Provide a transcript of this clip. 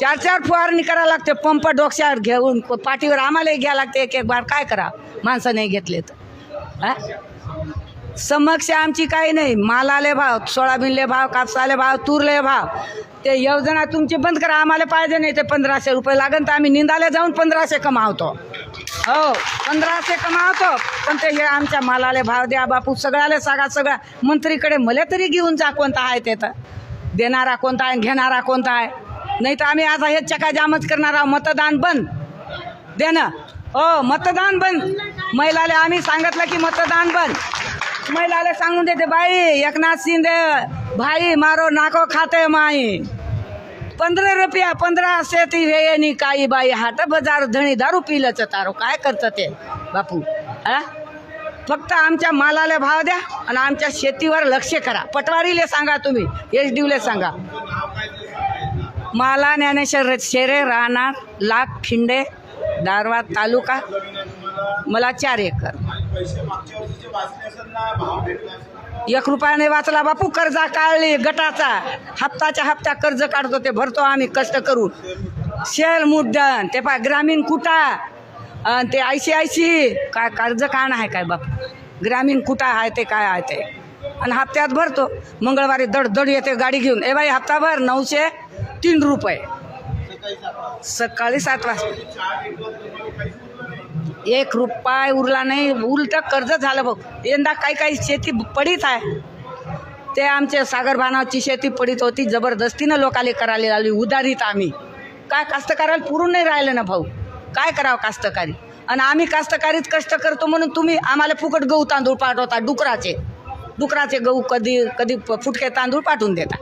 4 फवारणी करा लागते, पंप डोक्यावर घेऊन पाठीवर आम्हालाही घ्या लागते एक बार. काय करा माणसं नाही घेतले तर हा? समक्ष आमची काही नाही. मालाले भाव, सोयाबीनले भाव, कापसाले भाव, तूरले भाव. ते योजना तुमची बंद करा. आम्हाला पाहिजे नाही ते 1500 रुपये लागन तर आम्ही निंदाले जाऊन 1500 कमावतो. हो 1500 कमावतो. पण ते हे आमच्या मालाले भाव द्या बापू. सगळ्याला सांगा, सगळ्या मंत्रीकडे मला तरी घेऊन जा कोणता आहे ते तर. देणारा कोणता आहे, घेणारा कोणता आहे. नाही तर आम्ही आता हे चकाजामच करणार आहोत. मतदान बंद देणं. हो मतदान बंद. महिलाले आम्ही सांगितलं की मतदान बंद. महिलाले सांगून देते बाई एकनाथ शिंदे भाई मारो नाको खाते माई. 15 रुपया 1500 ती वेळेनी काही बाई हाट बाजार धणी दारू पिलंच तारो. काय करतं ते बापू हा? फक्त आमच्या मालाला भाव द्या आणि आमच्या शेतीवर लक्ष करा. पटवारीले सांगा, तुम्ही एसडीओले सांगा. माला ज्ञानेश्वर शेरे, राहणार लाख खिंडे, दारवा तालुका. मला 4 एकर. 1 रुपयाने वाचला बापू. कर्जा काढली गटाचा. हप्ताच्या हप्ता कर्ज काढतो ते भरतो आम्ही कष्ट करून. शेल मुद्दन ते पा ग्रामीण कुटा आणि ते ICIC काय कर्ज काढणं आहे काय बापू. ग्रामीण कुटा आहे ते काय आहे ते आणि हप्त्यात भरतो. मंगळवारी दड येते गाडी घेऊन. ए बाई हप्ता भर 903 रुपये. सकाळी 7 वाजता 1 रुपया उरला नाही. उलट कर्ज झालं बघ. यंदा काही शेती पडीत आहे. ते आमचे सागर भानावची शेती पडीत होती. जबरदस्तीनं लोकाले करायला लावली उधारीत. आम्ही काय कास्तकाराला पुरून नाही राहिलं ना भाऊ. काय करावं कास्तकारी. आणि आम्ही कास्तकारीत कष्ट करतो म्हणून तुम्ही आम्हाला फुकट गहू तांदूळ पाठवता. डुकराचे गहू कधी फुटके तांदूळ पाठवून देता.